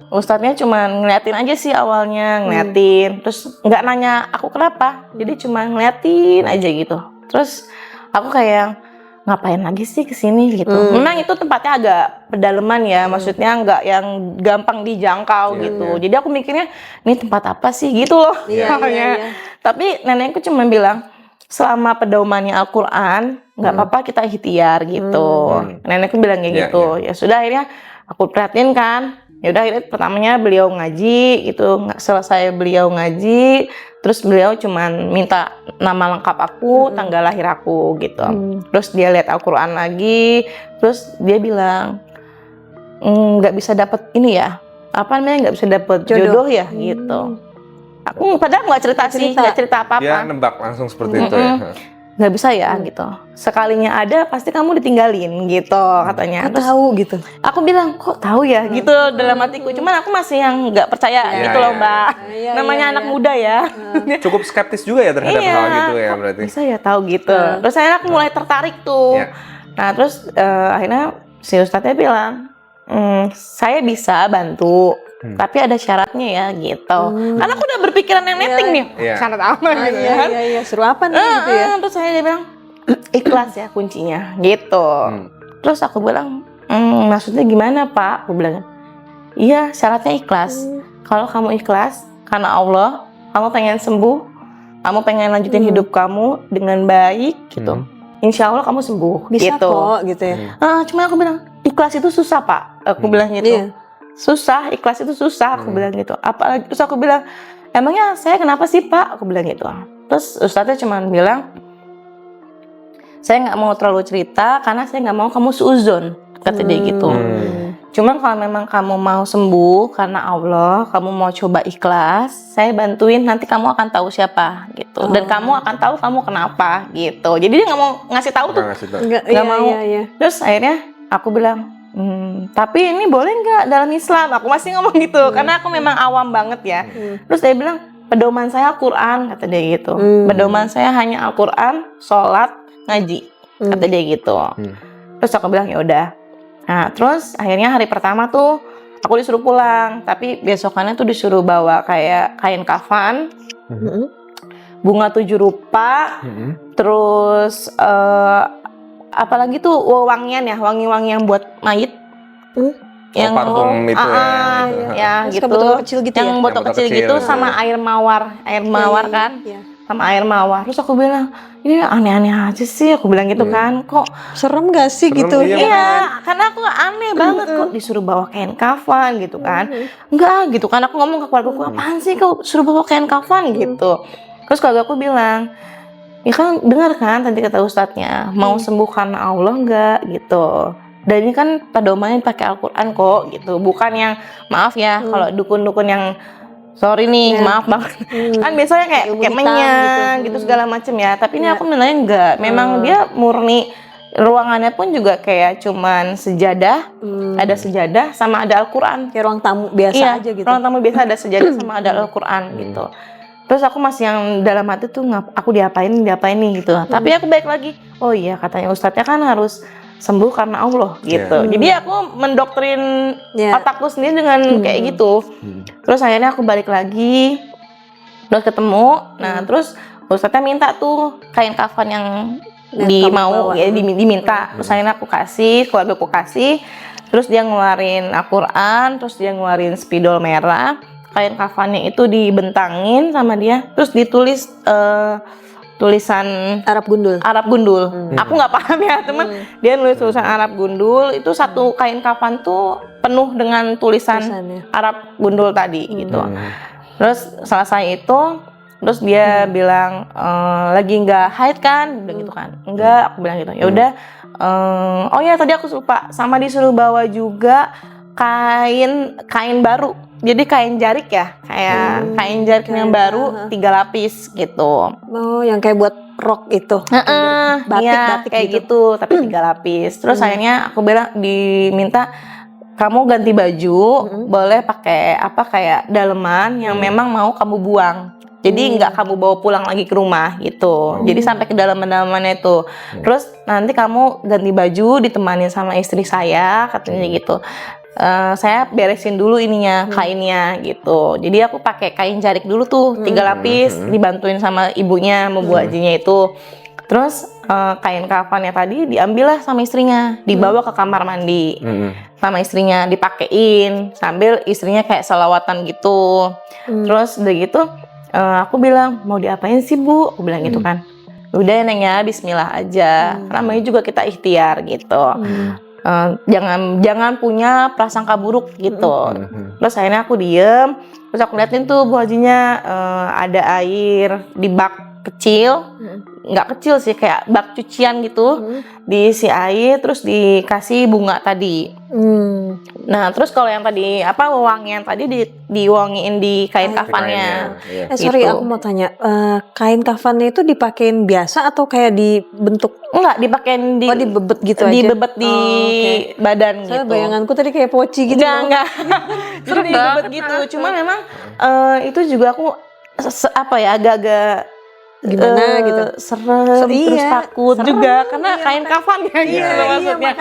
Speaker 3: Ustadznya cuma ngeliatin aja sih awalnya, ngeliatin, terus nggak nanya aku kenapa, jadi cuma ngeliatin aja gitu. Terus aku kayak ngapain lagi sih kesini gitu. Memang itu tempatnya agak pedalaman ya, maksudnya nggak yang gampang dijangkau gitu. Jadi aku mikirnya ini tempat apa sih gitu loh. Tapi nenekku cuma bilang selama pedomannya Al-Quran nggak apa-apa kita ikhtiar gitu. Nenekku bilang kayak gitu. Ya sudah, akhirnya aku perhatiin kan, Ya udah akhirnya pertamanya beliau ngaji gitu, selesai beliau ngaji, terus beliau cuman minta nama lengkap aku, tanggal lahir aku gitu. Terus dia lihat Al-Qur'an lagi, terus dia bilang nggak bisa dapet ini ya, apa namanya, nggak bisa dapet jodoh ya gitu. Aku padahal nggak cerita sih, nggak cerita apa-apa.
Speaker 1: Dia nembak langsung seperti itu ya.
Speaker 3: Nggak bisa ya gitu. Sekalinya ada pasti kamu ditinggalin gitu katanya.
Speaker 2: Kok
Speaker 3: Terus
Speaker 2: tahu gitu.
Speaker 3: aku bilang kok tahu ya gitu dalam hatiku. Cuman aku masih yang nggak percaya
Speaker 1: Iya,
Speaker 3: gitu loh
Speaker 1: iya,
Speaker 3: Mbak.
Speaker 2: iya.
Speaker 3: Namanya
Speaker 2: Iya,
Speaker 3: anak
Speaker 2: iya.
Speaker 3: muda ya.
Speaker 1: Cukup skeptis juga ya terhadap
Speaker 3: Iya,
Speaker 1: hal gitu ya
Speaker 3: kok
Speaker 1: berarti.
Speaker 3: bisa ya tahu gitu. Terus akhirnya aku mulai tertarik tuh.
Speaker 1: Iya.
Speaker 3: Nah terus akhirnya si ustadznya bilang, saya bisa bantu, tapi ada syaratnya ya gitu. Karena aku udah berpikiran yang netting nih,
Speaker 1: Iya.
Speaker 3: syarat apa gitu
Speaker 2: Iya,
Speaker 3: kan.
Speaker 2: iya, iya. Seru apa nih gitu ya?
Speaker 3: Terus saya dia bilang ikhlas ya kuncinya gitu. Terus aku bilang maksudnya gimana Pak? Aku bilang iya syaratnya ikhlas. Kalau kamu ikhlas karena Allah, kamu pengen sembuh, kamu pengen lanjutin hidup kamu dengan baik gitu. Insya Allah kamu sembuh
Speaker 2: Bisa
Speaker 3: gitu.
Speaker 2: kok gitu ya.
Speaker 3: Cuma aku bilang ikhlas itu susah Pak. Aku bilang gitu.
Speaker 2: Iya.
Speaker 3: Susah, ikhlas itu susah. Aku bilang gitu. Apalagi terus aku bilang emangnya saya kenapa sih Pak? Aku bilang gitu. Terus ustadznya cuma bilang saya nggak mau terlalu cerita karena saya nggak mau kamu suuzon, kata dia gitu. Cuman kalau memang kamu mau sembuh karena Allah, kamu mau coba ikhlas, saya bantuin, nanti kamu akan tahu siapa gitu. Dan kamu akan tahu kamu kenapa gitu. Jadi dia nggak mau ngasih tahu tuh.
Speaker 2: Nggak
Speaker 3: Nggak
Speaker 2: iya,
Speaker 3: mau.
Speaker 2: Iya, iya.
Speaker 3: Terus akhirnya aku bilang, tapi ini boleh nggak dalam Islam? Aku masih ngomong gitu karena aku memang awam banget ya. Terus dia bilang pedoman saya Al-Quran, kata dia gitu. Pedoman saya hanya Al-Quran, sholat, ngaji, kata dia gitu. Terus aku bilang ya udah. Nah terus akhirnya hari pertama tuh aku disuruh pulang, tapi besokannya tuh disuruh bawa kayak kain kafan, bunga 7 rupa, terus apalagi tuh wangian ya, wangi-wangian buat mayit. Yang
Speaker 1: parfum itu
Speaker 3: ya
Speaker 2: Terus
Speaker 3: gitu.
Speaker 2: kayak botol kecil gitu
Speaker 3: yang
Speaker 2: ya?
Speaker 3: botol
Speaker 1: Yang
Speaker 3: kecil
Speaker 1: botol
Speaker 3: gitu
Speaker 1: kecil,
Speaker 3: sama air mawar kan,
Speaker 2: Iya.
Speaker 3: sama air mawar. Terus aku bilang ini aneh-aneh aja sih, aku bilang gitu kan, kok
Speaker 2: Serem gak sih
Speaker 1: Serem,
Speaker 2: gitu?
Speaker 1: iya.
Speaker 3: iya, karena aku aneh banget kok disuruh bawa kain kafan gitu kan. Enggak gitu kan, aku ngomong ke keluarga aku, apaan sih kau suruh bawa kain kafan gitu. Terus keluarga aku bilang, ya kan dengar kan tadi kata ustadznya, mau sembuh karena Allah enggak gitu. Dan ini kan pedomannya pakai Al-Quran kok gitu, bukan yang maaf ya kalau dukun-dukun yang sorry nih, maaf banget. Kan biasanya kayak
Speaker 2: Ilmu hitam
Speaker 3: menyan
Speaker 2: gitu.
Speaker 3: gitu segala macem ya. Tapi ini aku nilainya enggak. Memang dia murni, ruangannya pun juga kayak cuman sejadah, ada sejadah sama ada Al-Quran.
Speaker 2: Kayak ruang tamu biasa aja gitu.
Speaker 3: Ruang tamu biasa ada sejadah sama ada Al-Quran gitu. Terus aku masih yang dalam hati tuh aku diapain nih gitu. Tapi aku balik lagi, oh iya katanya ustadznya kan harus sembuh karena Allah gitu. Jadi aku mendoktrin otakku sendiri dengan kayak gitu. Terus akhirnya aku balik lagi, terus ketemu. Nah terus ustadznya minta tuh kain kafan yang diminta. Terus akhirnya aku kasih, keluarga aku kasih. Terus dia ngeluarin Al-Quran, terus dia ngeluarin spidol merah. Kain kafannya itu dibentangin sama dia, terus ditulis tulisan
Speaker 2: Arab gundul.
Speaker 3: Aku nggak paham ya teman. Dia nulis tulisan Arab gundul. Itu satu kain kafan tuh penuh dengan tulisan Arab gundul tadi gitu. Terus selesai itu, terus dia bilang lagi nggak haid kan? Bilang gitu kan? Enggak, aku bilang gitu. Ya udah. Oh ya tadi aku lupa. Sama disuruh bawa juga kain baru. Jadi kain jarik ya, kayak kain jarik yang baru 3 lapis gitu.
Speaker 2: Oh, yang kayak buat rok itu.
Speaker 3: Batik kayak gitu, tapi 3 lapis. Terus akhirnya aku bilang diminta kamu ganti baju, boleh pakai apa kayak daleman yang memang mau kamu buang. Jadi nggak kamu bawa pulang lagi ke rumah gitu. Jadi sampai ke dalaman-dalamannya itu. Terus nanti kamu ganti baju ditemani sama istri saya, katanya gitu. Saya beresin dulu ininya, kainnya gitu. Jadi aku pakai kain jarik dulu tuh 3 lapis, dibantuin sama ibunya membuat bajunya itu. Terus kain kafannya tadi diambillah sama istrinya, dibawa ke kamar mandi sama istrinya, dipakein sambil istrinya kayak selawatan gitu. Terus udah gitu aku bilang mau diapain sih Bu? Aku bilang gitu kan. Udah neng ya, Bismillah aja. Namanya juga kita ikhtiar gitu. jangan punya prasangka buruk gitu. Terus akhirnya aku diem, terus aku liatin tuh Bu Hajinya ada air di bak kecil, nggak kecil sih, kayak bak cucian gitu, diisi air terus dikasih bunga tadi. Nah terus kalau yang tadi wangian tadi diwangiin di kain kafannya.
Speaker 2: Sorry,
Speaker 3: Gitu.
Speaker 2: aku mau tanya, kain kafannya itu dipakein biasa atau kayak dibentuk?
Speaker 3: Enggak, dipakein
Speaker 2: dibebet gitu aja?
Speaker 3: dibebet di badan
Speaker 2: Soalnya
Speaker 3: gitu.
Speaker 2: bayanganku tadi kayak poci gitu.
Speaker 3: Enggak. Jadi dibebet gitu. Cuma memang itu juga aku agak-agak
Speaker 2: Gimana gitu?
Speaker 3: serem, terus
Speaker 2: Iya,
Speaker 3: takut
Speaker 2: serem,
Speaker 3: juga karena kain kafan ya gitu loh maksudnya.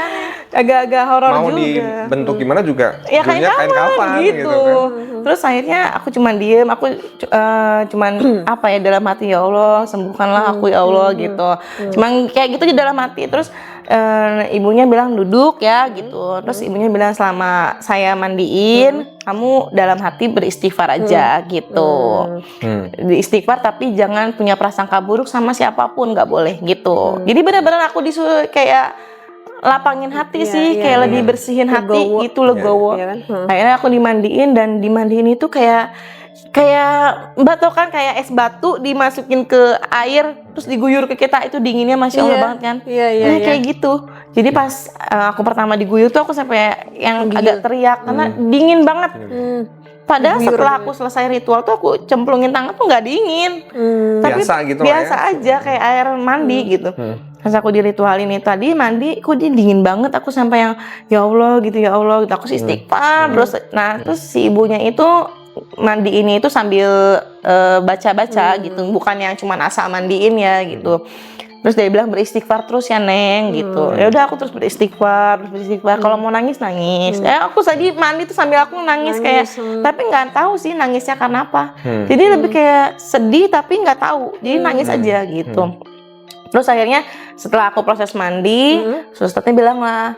Speaker 3: Agak-agak horor
Speaker 1: Mau
Speaker 3: juga.
Speaker 1: dibentuk gimana juga
Speaker 3: Ya kain
Speaker 1: dulunya
Speaker 3: kafan gitu.
Speaker 1: kan.
Speaker 3: Terus akhirnya aku cuman diem, aku cuman dalam hati, ya Allah sembuhkanlah aku ya Allah gitu. Cuman kayak gitu di dalam hati. Terus ibunya bilang duduk ya gitu. Terus ibunya bilang selama saya mandiin, kamu dalam hati beristighfar aja gitu. Beristighfar tapi jangan punya prasangka buruk sama siapapun, nggak boleh gitu. Jadi benar-benar aku disuruh kayak lapangin hati sih, kayak lebih bersihin hati
Speaker 2: Legowo.
Speaker 3: gitu, legowo.
Speaker 2: Iya kan?
Speaker 3: Akhirnya aku dimandiin, dan dimandiin itu kayak Mbak tau kan, kayak es batu dimasukin ke air terus diguyur ke kita, itu dinginnya Masya Allah banget kan. Nah kayak gitu. Jadi pas aku pertama diguyur tuh aku sampai yang agak teriak karena dingin banget. Padahal setelah aku selesai ritual tuh aku cemplungin tangan tuh nggak dingin. Tapi
Speaker 1: Biasa gitu
Speaker 3: biasa
Speaker 1: lah ya.
Speaker 3: aja kayak air mandi gitu. Pas aku di ritual ini tadi mandi, kok dia dingin banget, aku sampai yang ya Allah gitu, ya Allah gitu. Aku istighfar terus. Nah terus si ibunya itu mandi ini itu sambil baca-baca gitu, bukan yang cuma asal mandiin ya gitu. Terus dia bilang beristighfar terus ya Neng gitu. Ya udah aku terus beristighfar. Kalau mau nangis nangis. Aku tadi mandi tuh sambil aku nangis kayak, tapi nggak tahu sih nangisnya karena apa. Jadi lebih kayak sedih tapi nggak tahu. Jadi nangis aja gitu. Terus akhirnya setelah aku proses mandi, susternya bilang lah,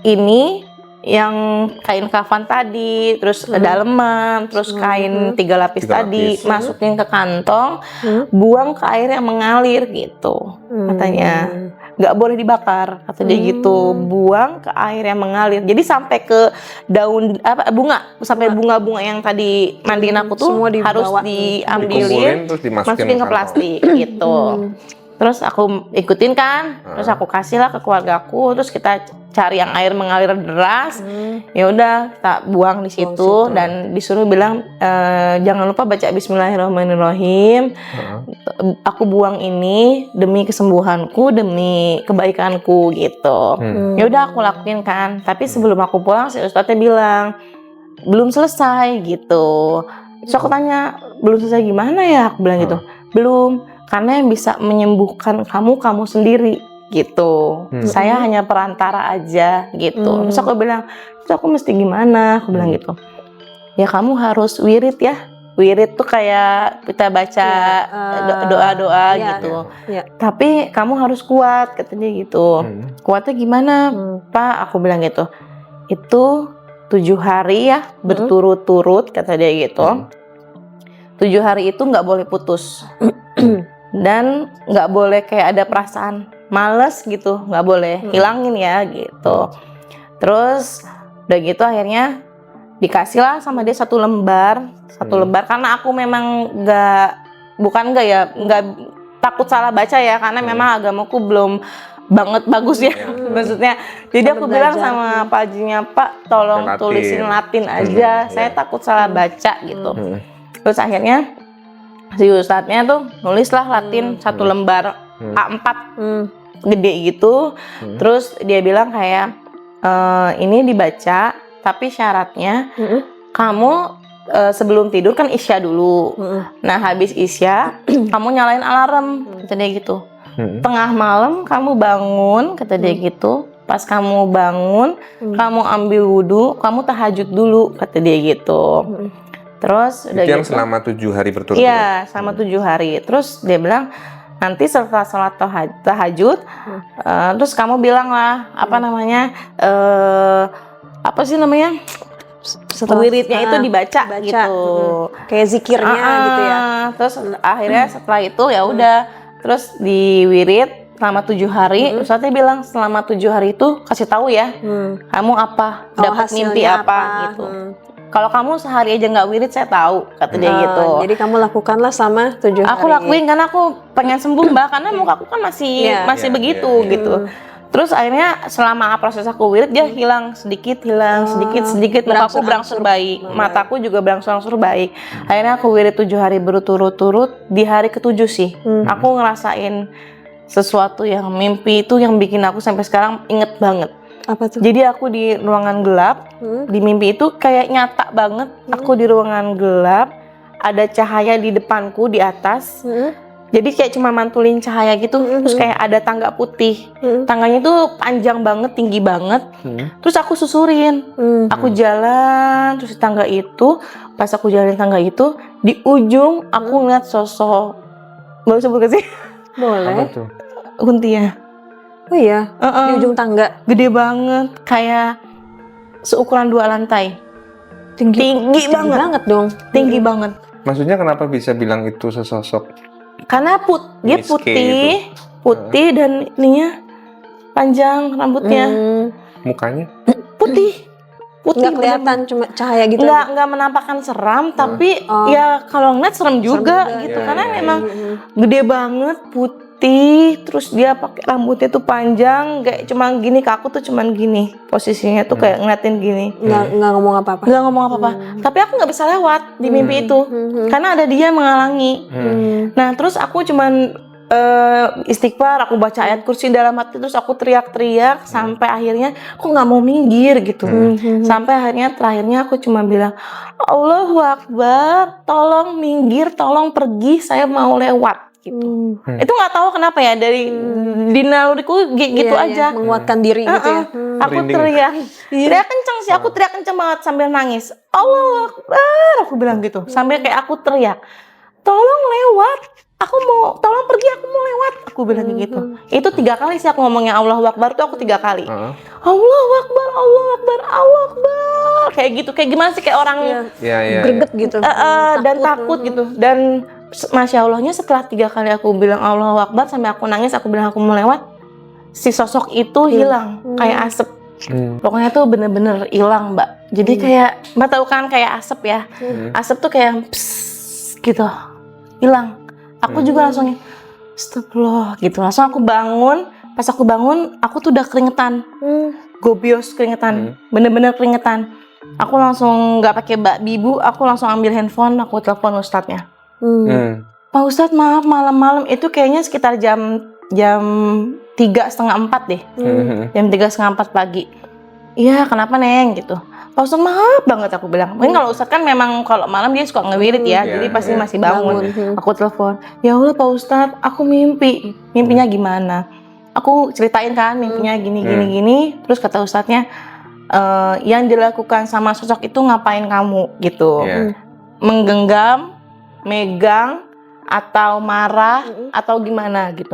Speaker 3: ini yang kain kafan tadi, terus daleman, terus kain 3 lapis tadi, masukin ke kantong, buang ke air yang mengalir gitu, katanya. Nggak boleh dibakar, kata dia gitu, buang ke air yang mengalir. Jadi sampai ke daun bunga, sampai bunga-bunga yang tadi mandiin aku tuh harus diambilin,
Speaker 1: terus
Speaker 3: masukin ke plastik gitu. Terus aku ikutin kan, terus aku kasih lah ke keluargaku, terus kita cari yang air mengalir deras. Ya udah, tak buang di situ dan disuruh bilang jangan lupa baca Bismillahirrahmanirrahim. Aku buang ini demi kesembuhanku, demi kebaikanku gitu. Ya udah aku lakuin kan. Tapi sebelum aku pulang si ustadznya bilang belum selesai gitu. Terus aku tanya, belum selesai gimana ya? Aku bilang gitu. Belum. Karena yang bisa menyembuhkan kamu sendiri gitu. Saya hanya perantara aja gitu. Terus aku bilang, terus aku mesti gimana? Aku bilang gitu. Ya kamu harus wirid ya. Wirid tuh kayak kita baca doa-doa gitu. Tapi kamu harus kuat, katanya gitu. Kuatnya gimana, Pak? Aku bilang gitu. Itu 7 hari ya berturut-turut, kata dia gitu. 7 hari itu nggak boleh putus. Dan nggak boleh kayak ada perasaan males gitu, nggak boleh, hilangin ya gitu. Terus udah gitu akhirnya dikasih lah sama dia 1 lembar karena aku memang nggak takut salah baca ya, karena memang agamaku belum banget bagus ya maksudnya. Jadi aku bilang sama Pak Hajinya, Pak tolong tulisin Latin aja, saya takut salah baca gitu. Terus akhirnya si ustadznya tuh nulislah Latin 1 lembar A4 gede gitu. Terus dia bilang kayak ini dibaca, tapi syaratnya kamu sebelum tidur kan isya dulu. Nah habis isya kamu nyalain alarm, kata dia gitu. Tengah malam kamu bangun, kata dia gitu. Pas kamu bangun, kamu ambil wudhu, kamu tahajud dulu, kata dia gitu. Terus udah
Speaker 1: itu yang
Speaker 3: gitu,
Speaker 1: selama 7 hari berturut-turut? Iya,
Speaker 3: selama 7 hari. Terus dia bilang, nanti setelah sholat tahajud, terus kamu bilang lah, wiridnya itu dibaca gitu.
Speaker 2: Kayak zikirnya gitu ya.
Speaker 3: Terus akhirnya setelah itu ya udah, terus di wirid, selama 7 hari. Ustadznya bilang selama 7 hari itu kasih tahu ya, kamu apa, dapat mimpi
Speaker 2: hasilnya
Speaker 3: apa gitu. Kalau kamu sehari aja nggak wirid, saya tahu, kata dia gitu.
Speaker 2: Jadi kamu lakukanlah sama 7 hari.
Speaker 3: Aku lakuin karena aku pengen sembuh, Mbak, karena muka aku kan masih begitu gitu. Terus akhirnya selama proses aku wirid dia hilang sedikit, sedikit. Muka aku berangsur baik, mataku juga berangsur baik. Akhirnya aku wirid 7 hari berturut-turut. Di hari ke-7 sih, aku ngerasain sesuatu yang mimpi itu yang bikin aku sampai sekarang inget banget.
Speaker 2: Apa tuh?
Speaker 3: Jadi aku di ruangan gelap, di mimpi itu kayak nyata banget. Aku di ruangan gelap, ada cahaya di depanku di atas. Jadi kayak cuma mantulin cahaya gitu, terus kayak ada tangga putih. Tangganya itu panjang banget, tinggi banget. Terus aku susurin. Aku jalan, terus di tangga itu, pas aku jalan tangga itu, di ujung aku ngeliat sosok. Boleh sebut gak sih?
Speaker 2: Boleh.
Speaker 1: Apa tuh?
Speaker 3: Kuntinya.
Speaker 2: Oh iya, di ujung tangga.
Speaker 3: Gede banget, kayak seukuran 2 lantai. Tinggi banget
Speaker 2: dong.
Speaker 3: Tinggi banget.
Speaker 1: Maksudnya kenapa bisa bilang itu sesosok?
Speaker 3: Karena dia
Speaker 1: Miske
Speaker 3: putih dan ininya panjang rambutnya.
Speaker 1: Mukanya?
Speaker 3: Putih.
Speaker 2: Nggak kelihatan, cuma cahaya gitu.
Speaker 3: Nggak menampakkan seram, tapi ya kalau ngeliat serem juga gitu. Karena memang gede banget, putih, terus dia pakai rambutnya tuh panjang, kayak cuma gini ke aku tuh cuman gini posisinya tuh kayak ngeliatin gini.
Speaker 2: Nggak ngomong apa-apa.
Speaker 3: Nggak ngomong apa-apa. Tapi aku nggak bisa lewat di mimpi itu, karena ada dia menghalangi. Nah terus aku cuman istighfar, aku baca ayat kursi dalam hati, terus aku teriak-teriak sampai akhirnya aku nggak mau minggir gitu. Sampai akhirnya terakhirnya aku cuma bilang, Allahu Akbar, tolong minggir, tolong pergi, saya mau lewat gitu. Itu nggak tahu kenapa ya, dari di naluriku gitu aja.
Speaker 2: Menguatkan diri gitu ya.
Speaker 3: Aku teriak kenceng sih, aku teriak kenceng banget sambil nangis. Allahu Akbar, aku bilang gitu sambil kayak aku teriak, tolong lewat. Aku mau, tolong pergi, aku mau lewat. Aku bilang kayak gitu. Itu 3 kali sih aku ngomongnya Allahu Akbar tuh, aku 3 kali. Allahu Akbar, Allahu Akbar, Allahu Akbar. Kayak gitu, kayak gimana sih, kayak orang
Speaker 2: greget gitu.
Speaker 3: dan takut gitu. Dan Masya Allahnya setelah 3 kali aku bilang Allahu Akbar sampai aku nangis, aku bilang aku mau lewat, si sosok itu hilang, kayak asap. Pokoknya tuh bener-bener hilang, Mbak. Jadi kayak, Mbak tahu kan kayak asap ya. Asap tuh kayak pss, gitu, hilang. Aku juga langsung astagfirullah gitu. Langsung aku bangun. Pas aku bangun, aku tuh udah keringetan. Gobios keringetan. Bener-bener keringetan. Aku langsung gak pakai bibu, aku langsung ambil handphone, aku telepon ustadznya. Pak Ustadz, maaf malam-malam itu kayaknya sekitar jam 3:30 deh. Jam 3:30 pagi. Iya, kenapa Neng gitu. Pak Ustadz maaf banget, aku bilang. Mungkin kalau Ustadz kan memang kalau malam dia suka ngewirid ya, jadi pasti masih bangun. Aku telepon, ya Allah Pak Ustadz, aku mimpi. Mimpinya gimana? Aku ceritain kan mimpinya gini. Terus kata Ustadznya, yang dilakukan sama sosok itu ngapain kamu gitu? Menggenggam, megang, atau marah, atau gimana gitu.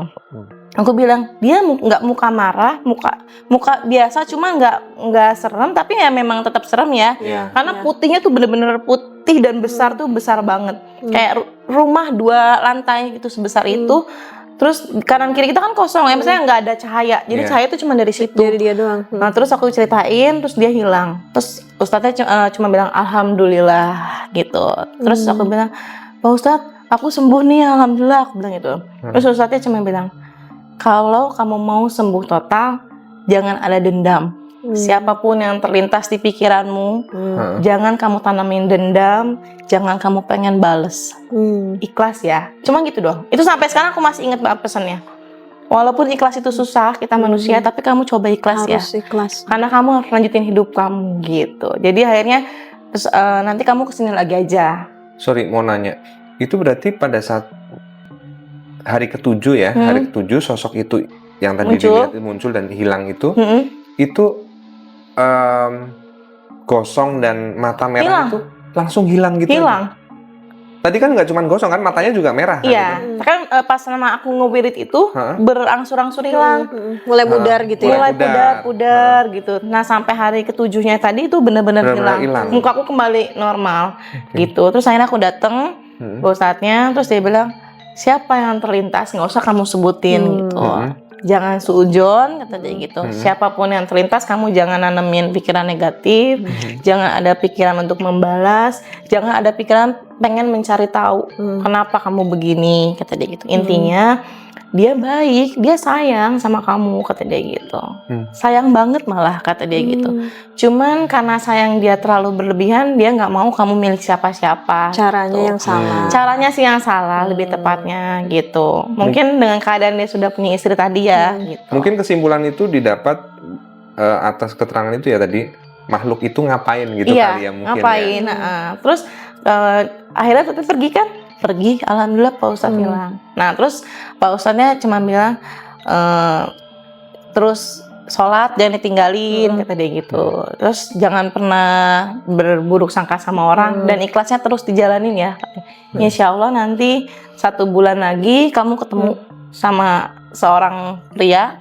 Speaker 3: Aku bilang dia nggak muka marah, muka biasa, cuma nggak serem, tapi ya memang tetap serem ya. Karena putihnya tuh bener-bener putih dan besar tuh besar banget, kayak rumah 2 lantai gitu sebesar itu. Terus kanan kiri kita kan kosong ya, misalnya nggak ada cahaya, jadi cahaya itu cuma dari situ.
Speaker 2: Dari dia doang.
Speaker 3: Nah terus aku ceritain, terus dia hilang. Terus ustadznya cuma bilang alhamdulillah gitu. Terus aku bilang, Pak Ustadz, aku sembuh nih alhamdulillah, aku bilang gitu. Terus ustadznya cuma bilang, kalau kamu mau sembuh total, jangan ada dendam. Siapapun yang terlintas di pikiranmu, jangan kamu tanamin dendam, jangan kamu pengen bales. Ikhlas ya. Cuma gitu doang. Itu sampai sekarang aku masih ingat banget pesannya. Walaupun ikhlas itu susah, kita manusia, tapi kamu coba ikhlas ya.
Speaker 2: Harus ikhlas.
Speaker 3: Karena kamu harus lanjutin hidup kamu gitu. Jadi akhirnya nanti kamu kesini lagi aja.
Speaker 1: Sorry, mau nanya. Itu berarti pada saat hari ke-7 ya, hari ke-7 sosok itu yang tadi dilihat muncul dan hilang itu gosong dan mata merah itu langsung hilang gitu.
Speaker 3: Hilang.
Speaker 1: Tadi kan nggak cuma gosong kan, matanya juga merah.
Speaker 3: Iya, kan pas nama aku ngewirid itu berangsur-angsur hilang.
Speaker 2: Mulai pudar gitu ya.
Speaker 3: Mulai pudar gitu. Nah sampai hari ke-7-nya tadi itu benar-benar hilang. Muka aku kembali normal gitu. Terus akhirnya aku dateng ustadznya, terus dia bilang, siapa yang terlintas nggak usah kamu sebutin gitu. jangan suudzon kata dia gitu. Siapapun yang terlintas kamu jangan nanemin pikiran negatif, jangan ada pikiran untuk membalas, jangan ada pikiran pengen mencari tahu kenapa kamu begini kata dia gitu. Intinya dia baik, dia sayang sama kamu kata dia gitu. Sayang banget malah kata dia gitu. Cuman karena sayang dia terlalu berlebihan, dia nggak mau kamu milik siapa-siapa.
Speaker 2: Caranya yang salah.
Speaker 3: Caranya sih yang salah, lebih tepatnya gitu. Mungkin dengan keadaan dia sudah punya istri tadi ya gitu.
Speaker 1: Mungkin kesimpulan itu didapat atas keterangan itu ya tadi, makhluk itu ngapain gitu
Speaker 3: Iya,
Speaker 1: kali ya mungkin
Speaker 3: ngapain? Terus akhirnya tapi pergi kan? Pergi, alhamdulillah Pak Ustadz bilang. Nah terus Pak Ustadznya cuma bilang terus sholat jangan ditinggalin kata dia gitu. Terus jangan pernah berburuk sangka sama orang dan ikhlasnya terus dijalanin ya. Insya Allah nanti 1 bulan lagi kamu ketemu sama seorang pria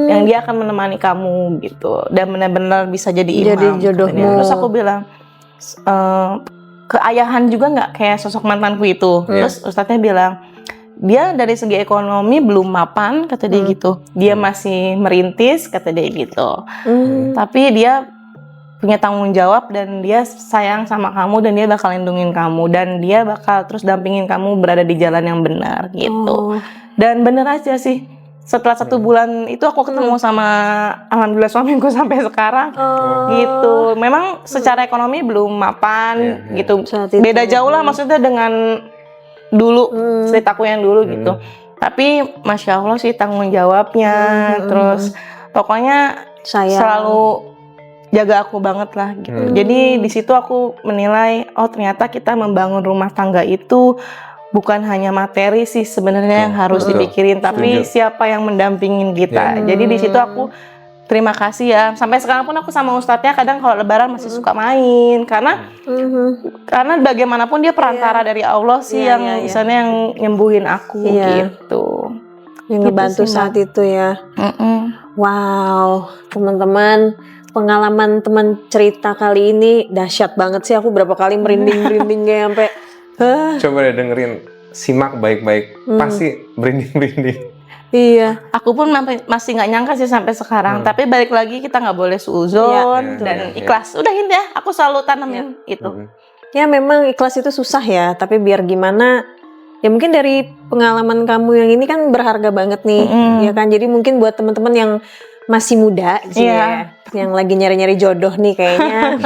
Speaker 3: yang dia akan menemani kamu gitu dan benar-benar bisa jadi imam.
Speaker 2: Jadi jodohmu.
Speaker 3: Terus aku bilang keayahan juga nggak kayak sosok mantanku itu. Terus ustadznya bilang dia dari segi ekonomi belum mapan kata dia gitu. Dia masih merintis kata dia gitu. Tapi dia punya tanggung jawab dan dia sayang sama kamu dan dia bakal lindungin kamu dan dia bakal terus dampingin kamu berada di jalan yang benar gitu. Dan bener aja sih. Setelah 1 bulan itu aku ketemu sama alhamdulillah suamiku sampai sekarang gitu. Memang secara ekonomi belum mapan gitu. Beda jauh lah maksudnya dengan dulu ceritaku yang dulu gitu. Tapi masya Allah sih tanggung jawabnya. Terus pokoknya selalu jaga aku banget lah gitu. Jadi di situ aku menilai oh ternyata kita membangun rumah tangga itu bukan hanya materi sih sebenarnya yang harus dipikirin, tapi siapa yang mendampingin kita. Jadi di situ aku terima kasih ya. Sampai sekarang pun aku sama ustadznya kadang kalau lebaran masih suka main karena bagaimanapun dia perantara dari Allah sih yang misalnya yang nyembuhin aku gitu.
Speaker 2: Yang ngebantu saat itu ya. Wow, teman-teman, pengalaman teman cerita kali ini dahsyat banget sih. Aku berapa kali merinding kayak sampai
Speaker 1: coba deh dengerin, simak baik-baik, pasti merinding-merinding.
Speaker 2: Iya,
Speaker 3: aku pun masih nggak nyangka sih sampai sekarang. Tapi balik lagi kita nggak boleh suudzon dan ikhlas. Udah ini ya, aku selalu tanamin itu.
Speaker 2: Ya memang ikhlas itu susah ya, tapi biar gimana, ya mungkin dari pengalaman kamu yang ini kan berharga banget nih, ya kan. Jadi mungkin buat teman-teman yang masih muda gitu ya, yang lagi nyari-nyari jodoh nih kayaknya,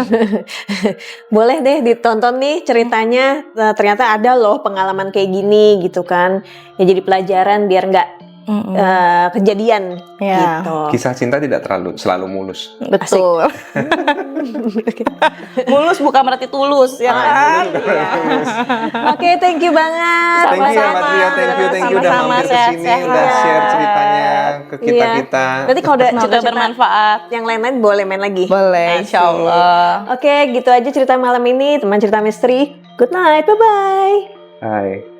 Speaker 2: boleh deh ditonton nih ceritanya. Ternyata ada loh pengalaman kayak gini gitu kan. Ya jadi pelajaran biar nggak kejadian gitu.
Speaker 1: Kisah cinta tidak selalu mulus.
Speaker 3: Betul. Mulus bukan berarti tulus ya kan.
Speaker 2: Oke, thank you banget.
Speaker 1: Thank you ya Patria, thank you udah mampir ke sini, udah share ceritanya ke kita.
Speaker 2: Berarti kalau udah
Speaker 3: cerita bermanfaat,
Speaker 2: yang lain-lain boleh main lagi.
Speaker 3: Boleh, insya Allah.
Speaker 2: Oke, gitu aja cerita malam ini, teman cerita misteri. Good night, bye bye.
Speaker 1: Hai.